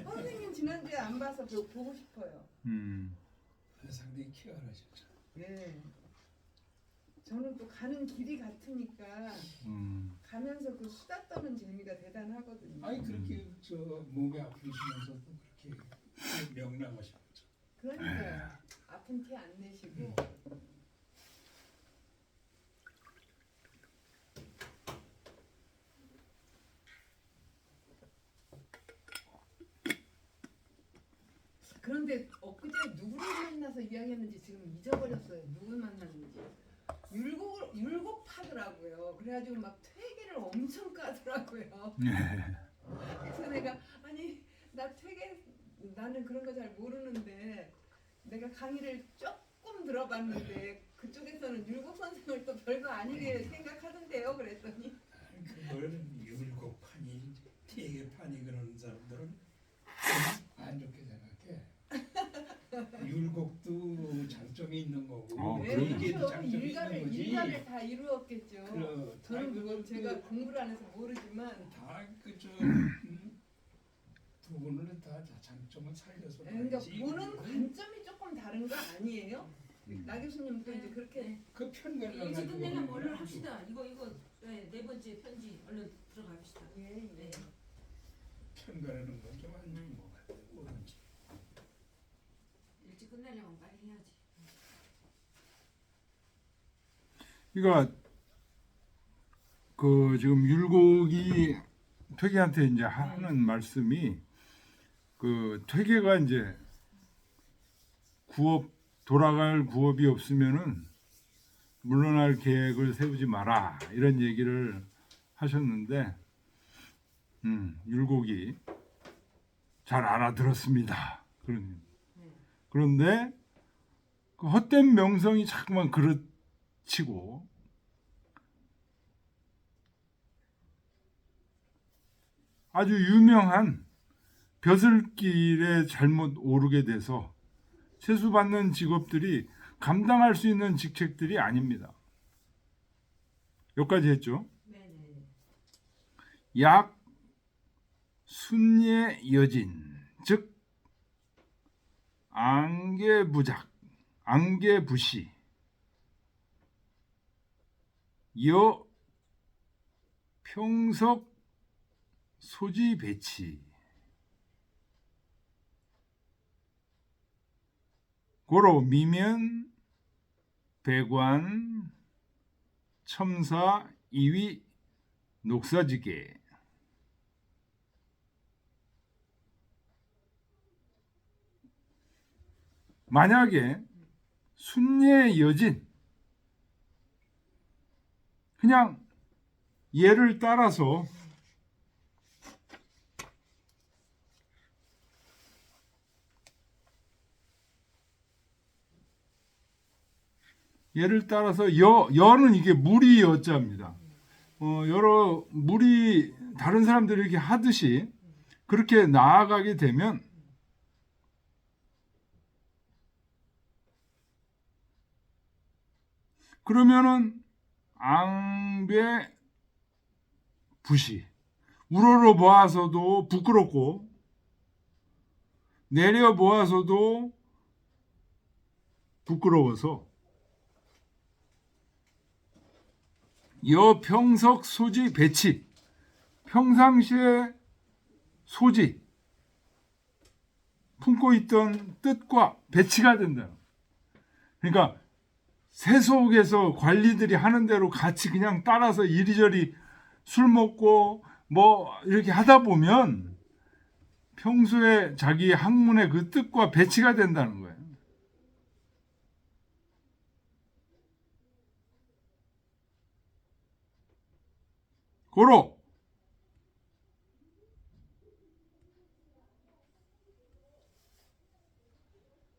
선생님 지난주에 안 봐서 보고 싶어요. 상당히 쾌활하셨죠. 네. 저는 또 가는 길이 같으니까 가면서 그 수다 떠는 재미가 대단하거든요. 아니 그렇게 저 몸이 아프시면서도 그렇게 명랑하셨죠. 그러니까요. 아픈 티 안 내시고. 그런데 엊그제 누구를 만나서 이야기했는지 지금 잊어버렸어요. 누굴 만났는지. 율곡파더라고요. 그래가지고 막 퇴계를 엄청 까더라고요. 그래서 내가 아니 나 퇴계 나는 그런 거 잘 모르는데 내가 강의를 조금 들어봤는데 그쪽에서는 율곡 선생을 또 별거 아니게 생각하던데요. 그랬더니 그걸 율곡판이 퇴계판이 그런 사람들은 안 좋게 생각해. 율곡도 장점이 있는 거고 그렇죠. 퇴계도 장점이 있는 거지. 일가를 다 이루었겠죠. 저는 그건 제가 공부를 안 해서 모르지만 다 그저 부분을 다 장점을 살려서 그러니까 봐야지. 보는 관점이 조금 다른 거 아니에요? 나 교수님도 이제 그렇게 그 편견을 이제 가지고 끝내려면 얼른 합시다. 이거 네 번째 편지 얼른 들어갑시다. 예. 네. 편가르는 건 좀 안 좋은 것 같아요. 뭐든지. 일찍 끝내려면 빨리 해야지. 그러니까 그 지금 율곡이 퇴계한테 이제 하는 말씀이 그 퇴계가 이제 돌아갈 구업이 없으면은 물러날 계획을 세우지 마라 이런 얘기를 하셨는데 율곡이 잘 알아들었습니다. 그런데 그 헛된 명성이 자꾸만 그르치고 아주 유명한 벼슬길에 잘못 오르게 돼서 세수받는 직업들이 감당할 수 있는 직책들이 아닙니다. 여기까지 했죠. 네네. 약 순예 여진, 즉 안개부작, 안개부시, 여 평석 소지 배치, 고로 미면 배관 첨사 이위 녹사지게 만약에 순례 여진 그냥 예를 따라서 여는 이게 물이 여자입니다. 여러 물이 다른 사람들이 이렇게 하듯이 그렇게 나아가게 되면 그러면은 앙배 부시 우러러 보아서도 부끄럽고 내려 보아서도 부끄러워서 여평석 소지 배치 평상시에 소지 품고 있던 뜻과 배치가 된다. 그러니까 세속에서 관리들이 하는 대로 같이 그냥 따라서 이리저리 술 먹고 뭐 이렇게 하다 보면 평소에 자기 학문의 그 뜻과 배치가 된다는 거예요. 고로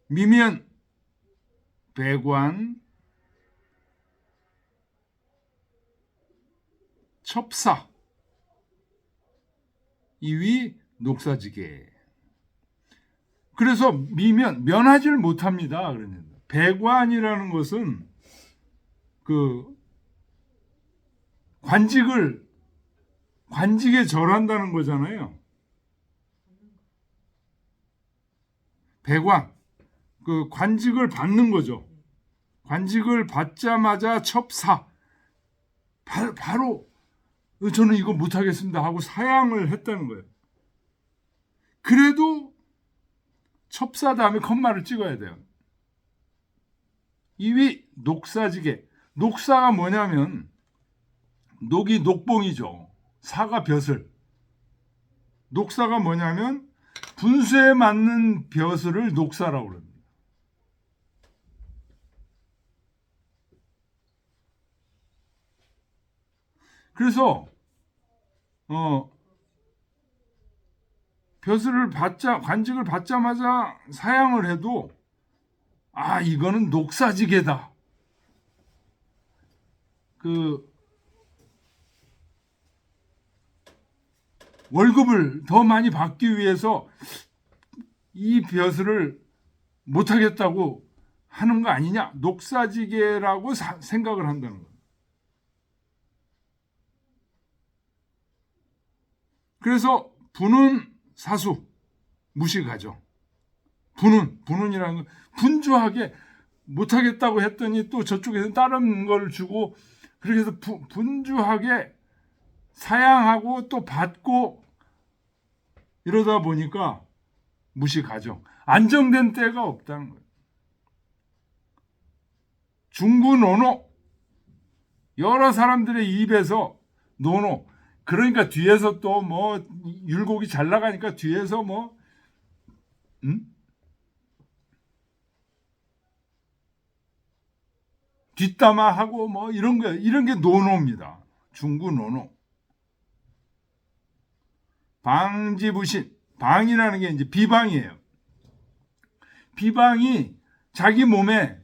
미면 배관 첩사 이위 녹사지게 그래서 면하지를 못합니다. 그러는데 배관이라는 것은 그 관직에 절한다는 거잖아요. 배관, 그 관직을 받는 거죠. 관직을 받자마자 첩사, 바로 저는 이거 못하겠습니다 하고 사양을 했다는 거예요. 그래도 첩사 다음에 컴마를 찍어야 돼요. 2위 녹사지게. 녹사가 뭐냐면 녹이 녹봉이죠. 사가 벼슬. 녹사가 뭐냐면 분수에 맞는 벼슬을 녹사라고 그럽니다. 그래서 벼슬을 관직을 받자마자 사양을 해도 이거는 녹사지게다. 그 월급을 더 많이 받기 위해서 이 벼슬을 못하겠다고 하는 거 아니냐? 녹사지게라고 생각을 한다는 거예요. 그래서 분은 사수 무식하죠. 분은이라는 건 분주하게 못하겠다고 했더니 또 저쪽에서 다른 걸 주고 그렇게 해서 분주하게 사양하고 또 받고 이러다 보니까 무식하죠. 안정된 때가 없다는 거예요. 중구노노. 여러 사람들의 입에서 노노. 그러니까 뒤에서 또 뭐 율곡이 잘 나가니까 뒤에서 뭐 뒷담화하고 뭐 이런 게 노노입니다. 중구노노. 방지부신. 방이라는 게 이제 비방이에요. 비방이 자기 몸에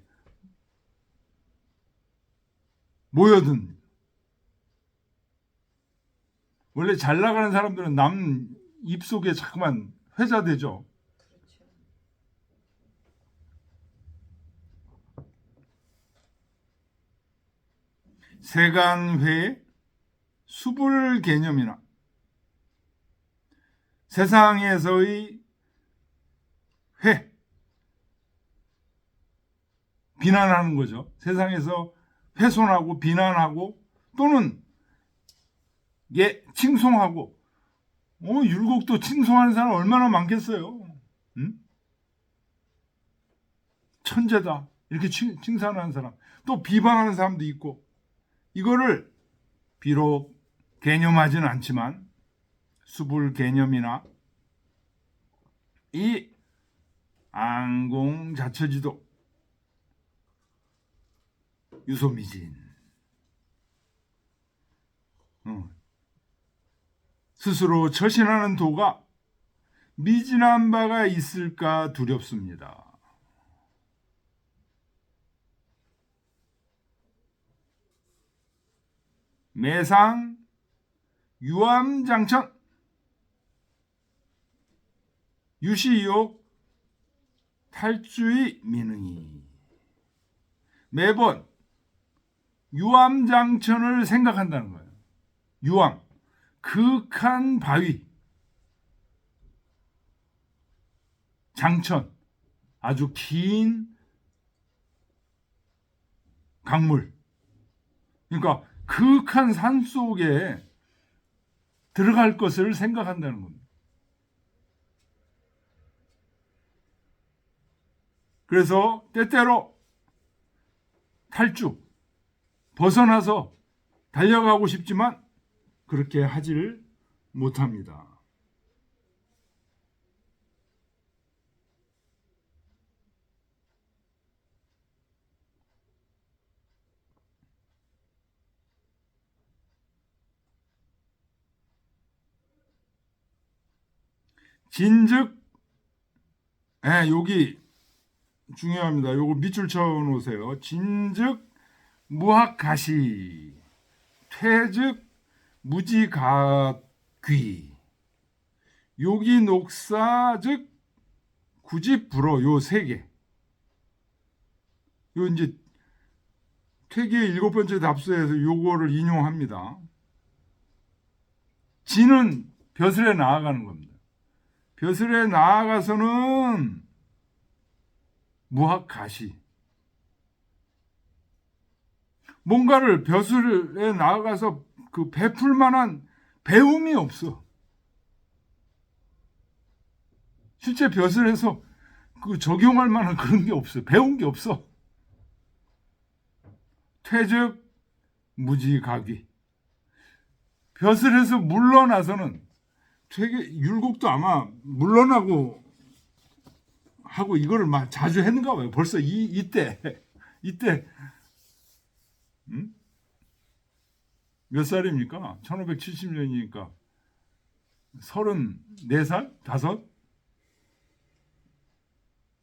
모여든. 원래 잘 나가는 사람들은 남 입속에 자꾸만 회자되죠. 그렇죠. 세간회의 수불 개념이나 세상에서의 비난하는 거죠. 세상에서 훼손하고 비난하고 또는 칭송하고 율곡도 칭송하는 사람 얼마나 많겠어요. 천재다 이렇게 칭찬하는 사람 또 비방하는 사람도 있고 이거를 비록 개념하지는 않지만 수불 개념이나 이 안공자처지도 유소미진 스스로 처신하는 도가 미진한 바가 있을까 두렵습니다. 매상 유암장천 유시욕 탈주의 미능이 매번 유암장천을 생각한다는 거예요. 유암 극한 바위 장천 아주 긴 강물 그러니까 극한 산 속에 들어갈 것을 생각한다는 겁니다. 그래서 때때로 탈주 벗어나서 달려가고 싶지만 그렇게 하지를 못합니다. 진즉, 여기 중요합니다. 요거 밑줄 쳐 놓으세요. 진즉 무학가시, 퇴즉 무지가귀, 요기녹사 즉 구집불어 요 세 개. 요 이제 퇴계의 7번째 답서에서 요거를 인용합니다. 진은 벼슬에 나아가는 겁니다. 벼슬에 나아가서는 무학가시. 뭔가를 벼슬에 나아가서 그 베풀 만한 배움이 없어. 실제 벼슬에서 그 적용할 만한 그런 게 없어요. 배운 게 없어. 퇴적 무지각위. 벼슬에서 물러나서는 율곡도 아마 물러나고 하고 이거를 막 자주 했는가 봐요. 벌써 이때 몇 살입니까? 1570년이니까 34살? 5?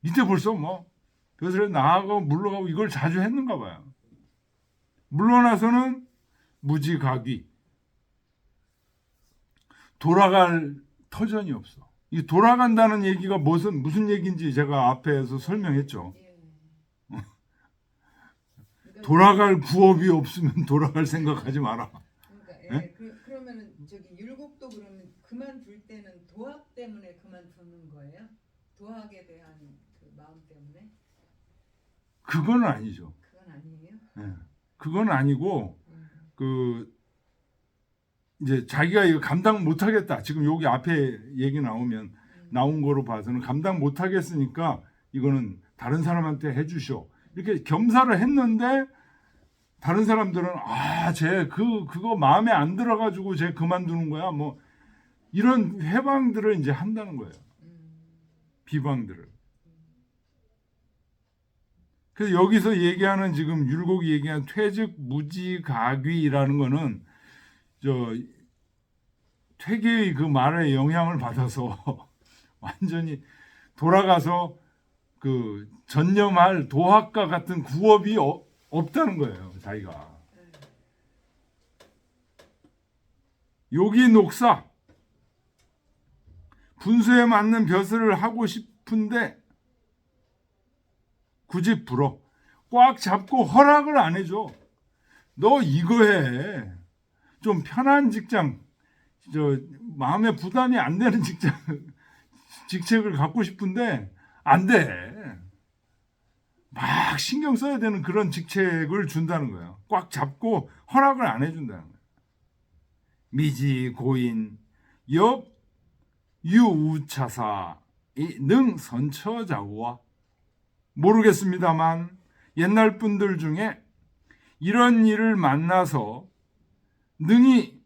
이때 벌써 뭐 벼슬에 나가고 물러가고 이걸 자주 했는가 봐요. 물러나서는 무지각위. 돌아갈 터전이 없어. 이 돌아간다는 얘기가 무슨 얘기인지 제가 앞에서 설명했죠. 예. 그러니까 돌아갈 부업이 없으면 돌아갈 생각하지 마라. 그러니까 예? 그러면은 저기 율곡도 그러면 그만둘 때는 도학 때문에 그만두는 거예요? 도학에 대한 그 마음 때문에? 그건 아니죠. 그건 아니에요? 예. 그건 아니고 그 이제 자기가 이거 감당 못하겠다. 지금 여기 앞에 얘기 나온 거로 봐서는 감당 못하겠으니까 이거는 다른 사람한테 해주시오. 이렇게 겸사를 했는데 다른 사람들은 쟤 그거 마음에 안 들어가지고 쟤 그만두는 거야. 뭐 이런 회방들을 이제 한다는 거예요. 비방들을. 그래서 여기서 얘기하는 지금 율곡이 얘기한 퇴적 무지각위라는 거는 퇴계의 그 말에 영향을 받아서 완전히 돌아가서 그 전념할 도학과 같은 구업이 없다는 거예요, 자기가. 요기 녹사 분수에 맞는 벼슬을 하고 싶은데 굳이 불어 꽉 잡고 허락을 안 해줘. 너 이거 해. 좀 편한 직장, 마음에 부담이 안 되는 직책을 갖고 싶은데 안 돼. 막 신경 써야 되는 그런 직책을 준다는 거예요. 꽉 잡고 허락을 안 해준다는 거예요. 미지 고인 옆 유우차사 능 선처자우와 모르겠습니다만 옛날 분들 중에 이런 일을 만나서 능히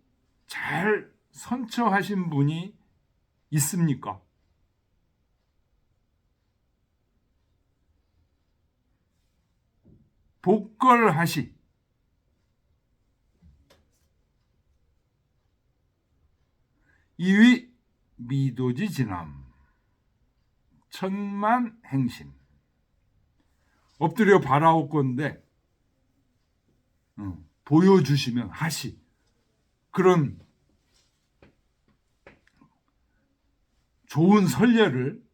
잘 선처하신 분이 있습니까? 복걸하시 이위 미도지 진함 천만 행심 엎드려 바라옵건데 보여주시면 하시 그런 좋은 선례를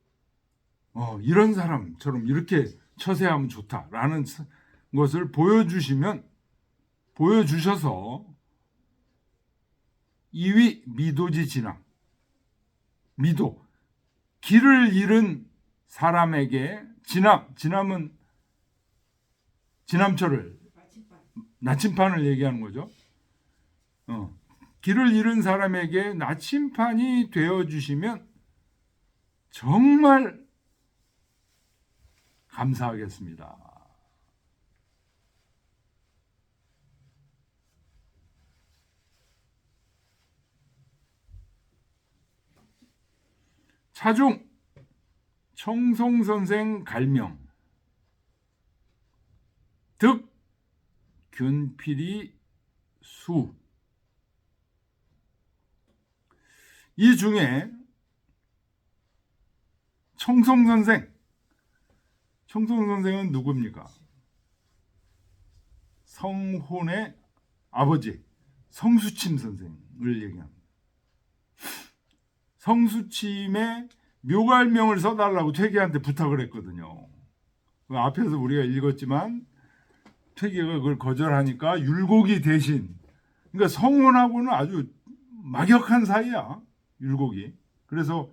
이런 사람처럼 이렇게 처세하면 좋다라는 것을 보여주셔서 이위 미도지 진함 미도 길을 잃은 사람에게 진함은 진함철을 나침판을 얘기하는 거죠. 길을 잃은 사람에게 나침판이 되어주시면 정말 감사하겠습니다. 차중 청송선생 갈명 득 균필이 수 이 중에 청송선생은 누굽니까? 성혼의 아버지 성수침 선생을 얘기합니다. 성수침의 묘갈명을 써달라고 퇴계한테 부탁을 했거든요. 앞에서 우리가 읽었지만 퇴계가 그걸 거절하니까 율곡이 대신 그러니까 성혼하고는 아주 막역한 사이야. 율곡이. 그래서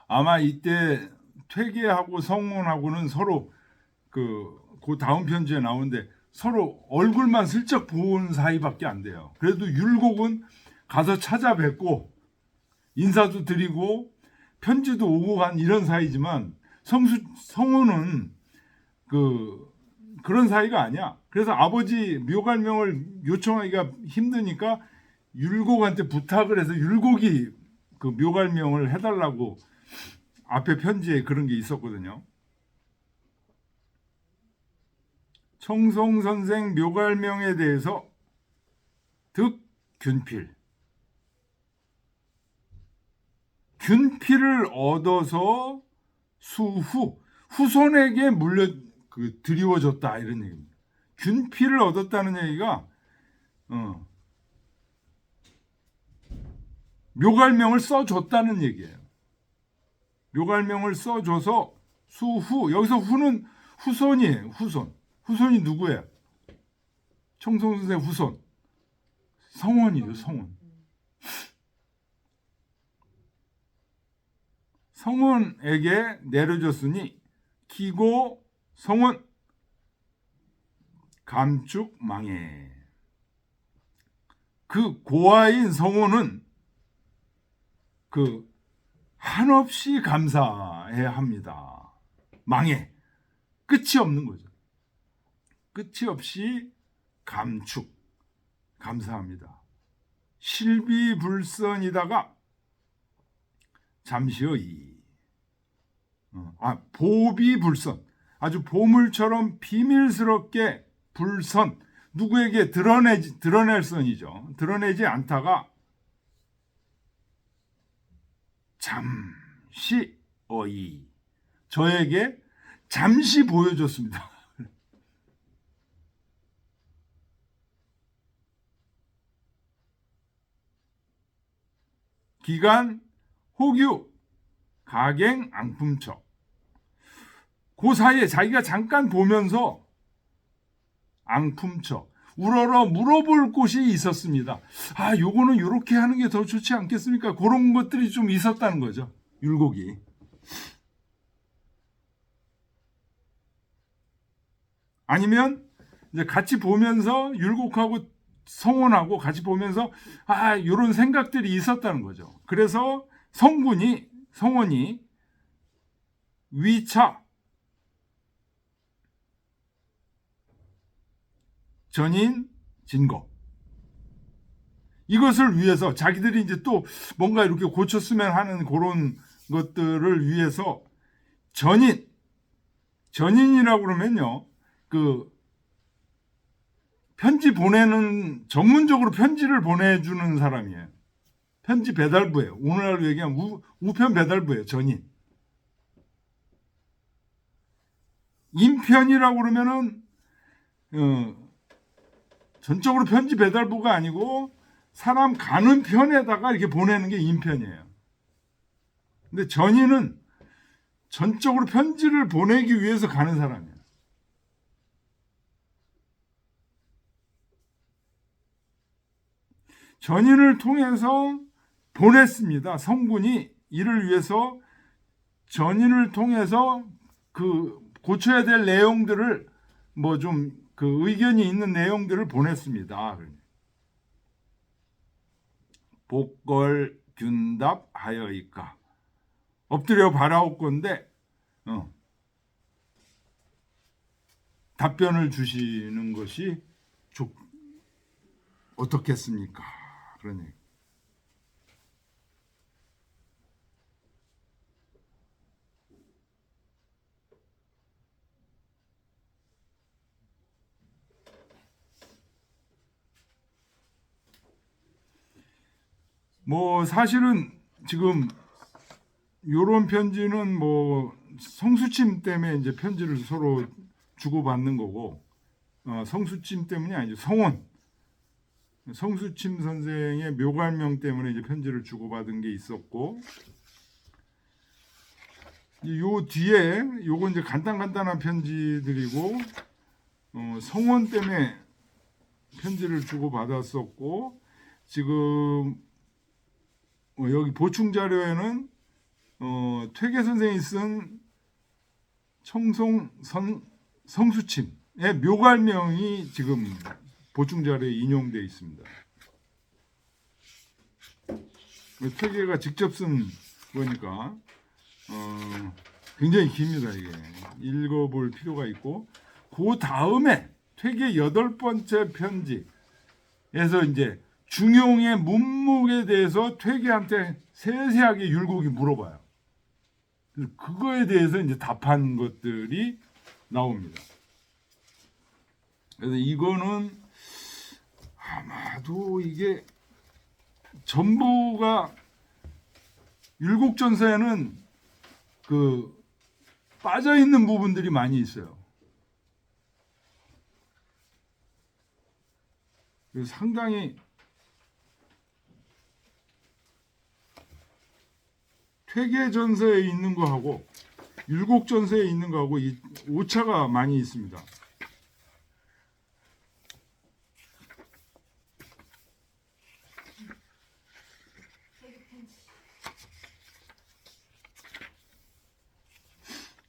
아마 이때 퇴계하고 성혼하고는 서로 그 다음 편지에 나오는데 서로 얼굴만 슬쩍 본 사이밖에 안 돼요. 그래도 율곡은 가서 찾아뵙고 인사도 드리고 편지도 오고 간 이런 사이지만 성혼은 그런 사이가 아니야. 그래서 아버지 묘갈명을 요청하기가 힘드니까 율곡한테 부탁을 해서 율곡이 그 묘갈명을 해달라고 앞에 편지에 그런 게 있었거든요. 청송 선생 묘갈명에 대해서 균필. 균필을 얻어서 수후 후손에게 드리워졌다 이런 얘기입니다. 균필을 얻었다는 얘기가 묘갈명을 써줬다는 얘기예요. 묘갈명을 써줘서 수후 여기서 후는 후손이에요. 후손이 누구예요? 청송 선생 후손 성원이죠. 성원에게 내려줬으니 기고 성원 감축망해. 그 고아인 성원은 한없이 감사해야 합니다. 망해. 끝이 없는 거죠. 끝이 없이 감사합니다. 실비불선이다가 잠시의 보비불선. 아주 보물처럼 비밀스럽게 불선. 누구에게 드러낼 선이죠. 드러내지 않다가 잠시 저에게 잠시 보여줬습니다. 기간 호규 가갱 앙품처. 그 사이에 자기가 잠깐 보면서 앙품처 우러러 물어볼 곳이 있었습니다. 요거는 요렇게 하는 게 더 좋지 않겠습니까? 그런 것들이 좀 있었다는 거죠. 율곡이. 아니면 이제 같이 보면서 율곡하고 성원하고 같이 보면서 요런 생각들이 있었다는 거죠. 그래서 성원이 위차 전인 진거 이것을 위해서 자기들이 이제 또 뭔가 이렇게 고쳤으면 하는 그런 것들을 위해서 전인이라고 그러면요 편지 보내는 전문적으로 편지를 보내주는 사람이에요. 편지 배달부예요. 오늘날로 얘기하면 우편 배달부예요. 전인. 인편이라고 그러면은 전적으로 편지 배달부가 아니고 사람 가는 편에다가 이렇게 보내는 게 인편이에요. 근데 전인은 전적으로 편지를 보내기 위해서 가는 사람이에요. 전인을 통해서 보냈습니다. 성군이 이를 위해서 전인을 통해서 고쳐야 될 내용들을 의견이 있는 내용들을 보냈습니다. 복걸 균답 하여이까 엎드려 바라옵건데 답변을 주시는 것이 어떻겠습니까? 그러니 사실은 지금 요런 편지는 성수침 때문에 이제 편지를 서로 주고받는 거고 성수침 때문이 아니죠. 성수침 선생의 묘갈명 때문에 이제 편지를 주고받은 게 있었고 요 뒤에 요건 이제 간단한 편지들이고 성원 때문에 편지를 주고받았었고 지금 여기 보충 자료에는 퇴계 선생이 쓴 청송 성수침의 묘갈명이 지금 보충자료에 인용되어 있습니다. 퇴계가 직접 쓴 거니까 굉장히 깁니다. 이게 읽어볼 필요가 있고, 그 다음에 퇴계 8번째 편지에서 이제 중용의 문목에 대해서 퇴계한테 세세하게 율곡이 물어봐요. 그거에 대해서 이제 답한 것들이 나옵니다. 그래서 이거는 아마도 이게 전부가 율곡전서에는 그 빠져 있는 부분들이 많이 있어요. 그래서 상당히 퇴계전서에 있는 거하고 율곡전서에 있는 거하고 이 오차가 많이 있습니다.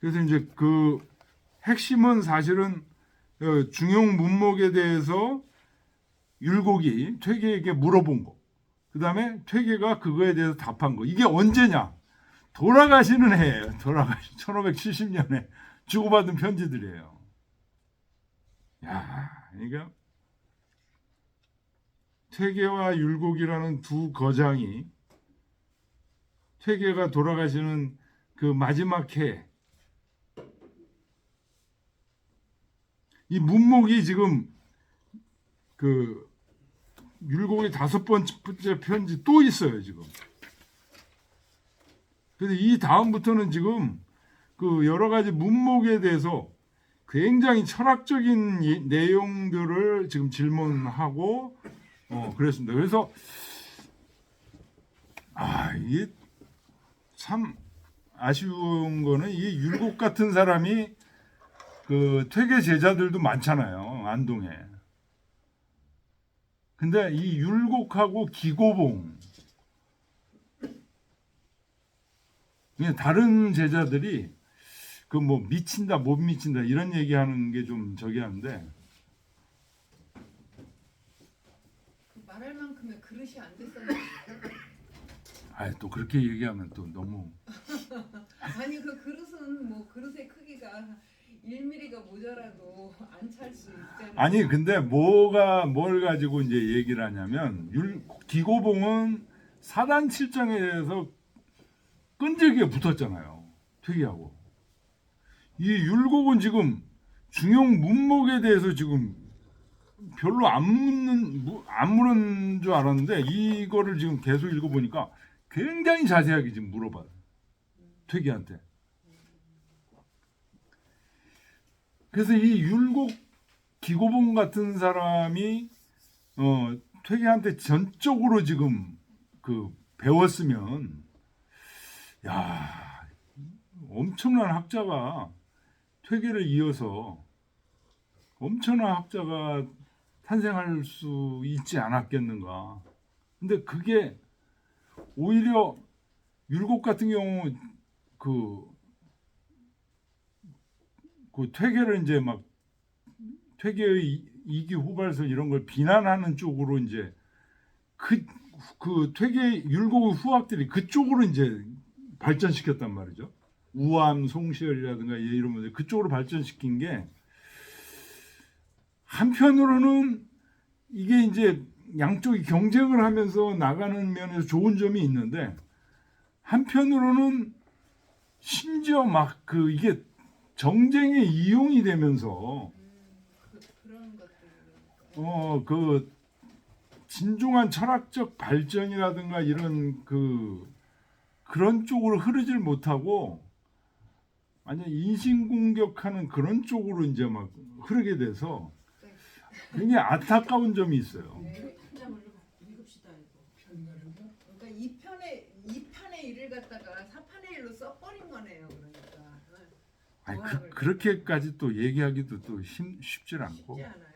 그래서 이제 그 핵심은 사실은 중용 문목에 대해서 율곡이 퇴계에게 물어본 거, 그 다음에 퇴계가 그거에 대해서 답한 거. 이게 언제냐? 돌아가시는 해예요. 1570년에 주고받은 편지들이에요. 야, 그러니까 퇴계와 율곡이라는 두 거장이 퇴계가 돌아가시는 그 마지막 해, 이 문목이 지금 그 율곡의 5번째 편지 또 있어요 지금. 그래서 이 다음부터는 지금 그 여러 가지 문목에 대해서 굉장히 철학적인 내용들을 지금 질문하고 그랬습니다. 그래서 이게 참 아쉬운 거는 이 율곡 같은 사람이 그 퇴계 제자들도 많잖아요, 안동에. 근데 이 율곡하고 기고봉, 다른 제자들이 그 뭐 미친다 못 미친다 이런 얘기하는 게 좀 저기 한데, 말할 만큼의 그릇이 안 됐었는데. 또 그렇게 얘기하면 또 너무 아니 그 그릇은 뭐 그릇의 크기가 1mm가 모자라도 안 찰 수 있잖아요. 아니 근데 뭘 가지고 이제 얘기를 하냐면 기고봉은 사단 칠정에 대해서 끈질기게 붙었잖아요, 퇴계하고. 이 율곡은 지금 중용 문목에 대해서 지금 별로 안 물은 줄 알았는데 이거를 지금 계속 읽어보니까 굉장히 자세하게 지금 물어봐요, 퇴계한테. 그래서 이 율곡 기고봉 같은 사람이 퇴계한테 전적으로 지금 그 배웠으면, 야, 엄청난 학자가 퇴계를 이어서 엄청난 학자가 탄생할 수 있지 않았겠는가. 근데 그게 오히려 율곡 같은 경우 그 퇴계를 이제 막 퇴계의 이기 후발설 이런 걸 비난하는 쪽으로 이제 그 퇴계 율곡의 후학들이 그쪽으로 이제 발전시켰단 말이죠. 우암, 송시열이라든가 이런 분들 그쪽으로 발전시킨 게, 한편으로는 이게 이제 양쪽이 경쟁을 하면서 나가는 면에서 좋은 점이 있는데, 한편으로는 심지어 막 이게 정쟁에 이용이 되면서 그런 것들. 그 진중한 철학적 발전이라든가 이런 그런 쪽으로 흐르질 못하고 완전 인신공격하는 그런 쪽으로 이제 막 흐르게 돼서 굉장히 안타까운 점이 있어요. 네. 한장을 읽읍시다 이거. 편가르가 그러니까 이 판의 일을 갖다가 4판의 일로 써버린 거네요. 그러니까. 아니 그렇게까지 또 얘기하기도 또 쉽질 않고. 쉽지 않아요.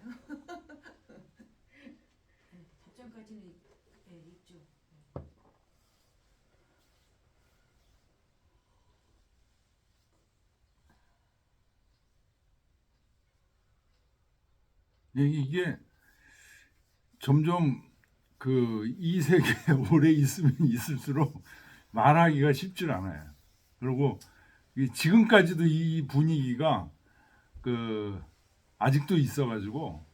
답장까지는 읽죠. 이게 점점 이 세계에 오래 있으면 있을수록 말하기가 쉽질 않아요. 그리고 지금까지도 이 분위기가 아직도 있어가지고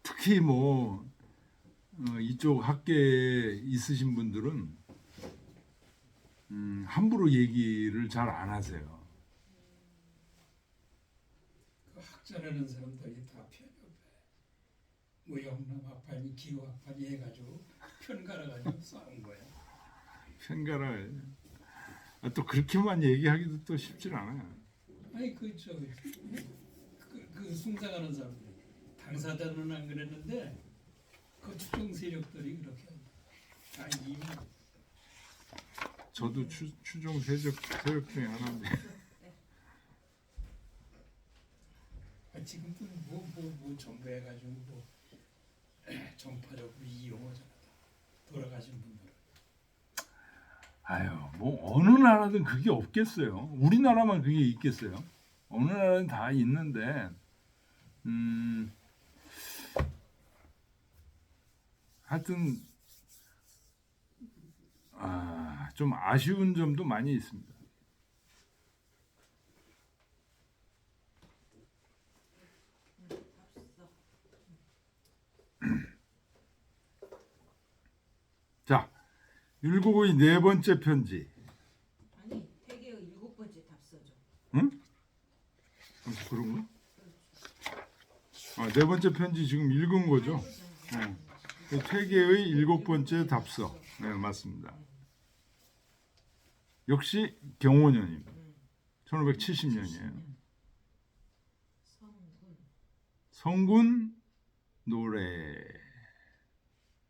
특히 뭐 이쪽 학계에 있으신 분들은 함부로 얘기를 잘 안 하세요. 그 학자라는 사람들이 다 편협해. 뭐 영남학파니 기후학파니 해가지고 편갈아가지고 싸운 거야. 편가를 또 그렇게만 얘기하기도 또 쉽질 않아요. 아니 그 숭상하는 사람들 당사자는 안 그랬는데 그 추종 세력들이 그렇게 이미 저도 추종 세력 중에 하나인데 지금도 뭐 정부해가지고 뭐 정파적으로 이용하잖아. 돌아가신 분들. 아유 뭐 어느 나라든 그게 없겠어요. 우리나라만 그게 있겠어요. 어느 나라는 다 있는데 하여튼 좀 아쉬운 점도 많이 있습니다. 자, 율곡의 네 번째 편지. 아니 태계의 7번째 답서죠. 응? 그런가? 네 번째 편지 지금 읽은 거죠? 퇴계의 7번째 답서. 네, 맞습니다. 역시 경호년입니다. 1570년이에요. 성군 노래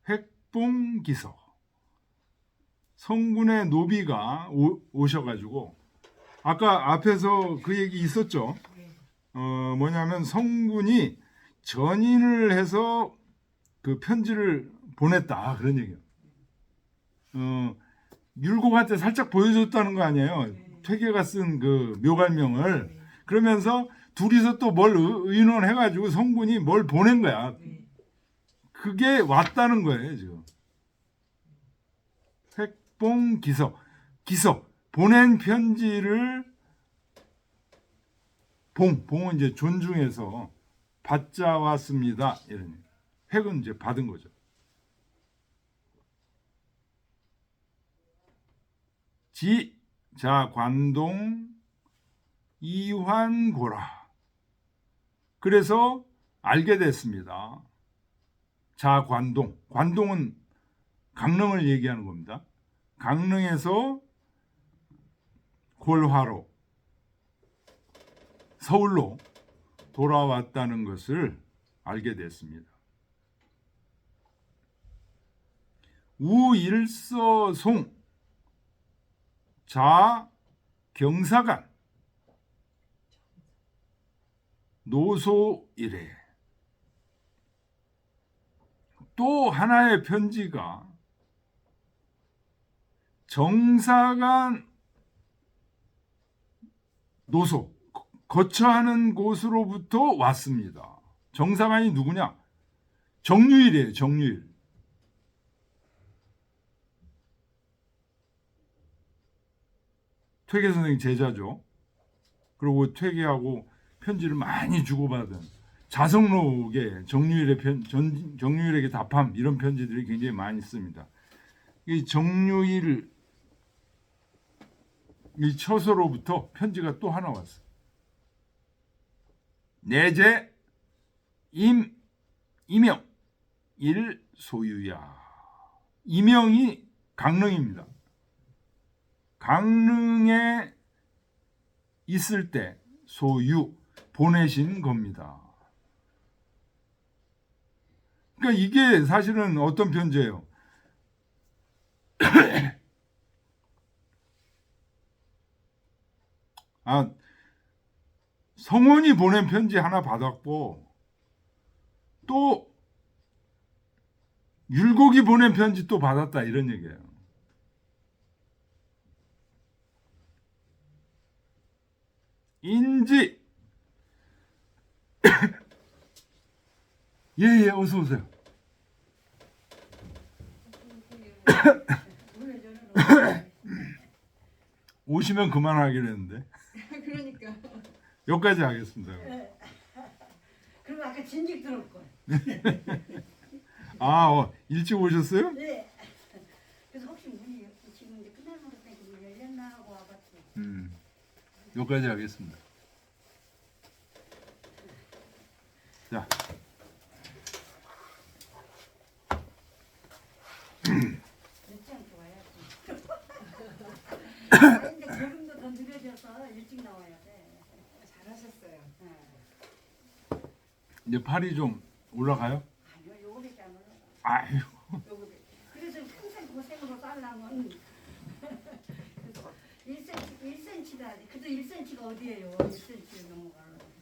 획봉기서. 성군의 노비가 오셔가지고 아까 앞에서 그 얘기 있었죠. 뭐냐면 성군이 전인을 해서 그 편지를 보냈다 그런 얘기예요. 율곡한테 살짝 보여줬다는 거 아니에요. 퇴계가 쓴 그 묘갈명을. 그러면서 둘이서 또 뭘 의논해가지고 성군이 뭘 보낸 거야. 그게 왔다는 거예요 지금. 획봉기서. 보낸 편지를 봉은 이제 존중해서 받자 왔습니다. 이런 획은 이제 받은 거죠. 자 관동 이환고라. 그래서 알게 됐습니다. 자 관동은 강릉을 얘기하는 겁니다. 강릉에서 골화로 서울로 돌아왔다는 것을 알게 됐습니다. 우일서송 자 경사간 노소이래. 또 하나의 편지가 정사간 노소 거처하는 곳으로부터 왔습니다. 정사간이 누구냐? 정유일이에요. 정유일. 퇴계 선생 제자죠. 그리고 퇴계하고 편지를 많이 주고받은 자성록에 정유일에게 답함 이런 편지들이 굉장히 많이 씁니다. 이 정유일 이 처소로부터 편지가 또 하나 왔어요. 내제 이명 일소유야. 이명이 강릉입니다. 강릉에 있을 때 소유 보내신 겁니다. 그러니까 이게 사실은 어떤 편지예요? 성원이 보낸 편지 하나 받았고 또 율곡이 보낸 편지 또 받았다 이런 얘기예요. 인지 예, 어서 오세요. 오늘 저는 오시면 그만하기로 했는데 그러니까 여기까지 하겠습니다. 그리고 아까 진직 들을 걸. 일찍 오셨어요? 네. 그래서 혹시 문이 지금 이제 끝날 것 같으니까 문 열렸나 하고 와봤지. 여기까지 하겠습니다. 자, 늦지 않게 와야지. 아, 근데 걸음도 더 느려져서 일찍 나와야 돼. 잘하셨어요. 네. 이제 팔이 좀 올라가요? 아니요, 요거밖에 안 올라가. 아유, 요거밖에. 그래서 평생 고생으로 살려면 그래서 1cm, 1cm다. 그래도 1cm가 어디예요? 1cm 넘어가려면.